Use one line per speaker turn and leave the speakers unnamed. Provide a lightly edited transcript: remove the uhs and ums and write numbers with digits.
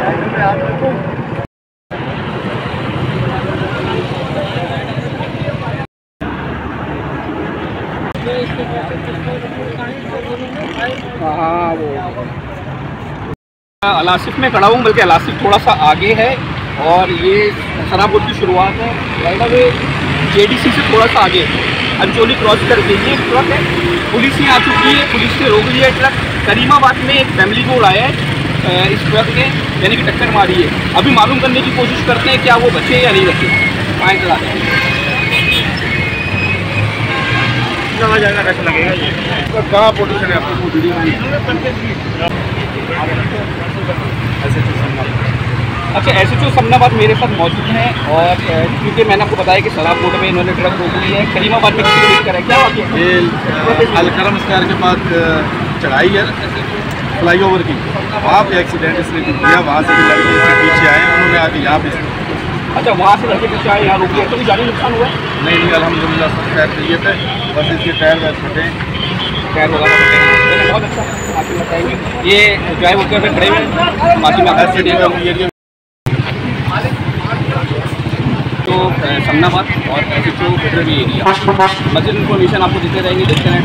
हाँ वो अलासिफ में खड़ा हूँ, बल्कि अलासिफ थोड़ा सा आगे है और ये सराबोद की शुरुआत है। राइट अवे JDC से थोड़ा सा आगे अंचोली क्रॉस करके ये ट्रक है, पुलिस ही आ चुकी है, पुलिस ने रोक लिया ट्रक। करीमाबाद में एक फैमिली को उड़ाया है इस ट्रक ने, यानी कि टक्कर मारी है। अभी मालूम करने की कोशिश करते हैं क्या वो बचे या नहीं बचे। पाए चला जाएगा, रश लगेगा ये। कहाँ पोजीशन है आपकी? अच्छा, SHO समनाबाद मेरे साथ मौजूद हैं और क्योंकि मैंने आपको बताया कि सराबोड में इन्होंने ट्रक रोक ली है। करीमाबाद में किसी को लेकर है क्या ये
अलकरम स्क्वायर के बाद चढ़ाई है फ्लाईओवर की, वहाँ पे एक्सीडेंट इसने किया। वहाँ से भी लड़के इसके पीछे आए, उन्होंने आके यहाँ पे।
अच्छा, वहाँ से लड़के पीछे आए, यहाँ रुक गया। तो भी जानी नुकसान हुआ है?
नहीं, अल्हम्दुलिल्लाह सब खैर सही थे, बस इसके टायर वैर फटे,
टायर वगैरह फटे। बहुत अच्छा, माफी बताएंगे। ये ड्राइव होकर पे खड़े हुए माफी मांगा तो समनाबाद और SHO फेडरल एरिया मस्जिद इन्फॉर्मेशन आपको देते रहेंगे। देखते रहें।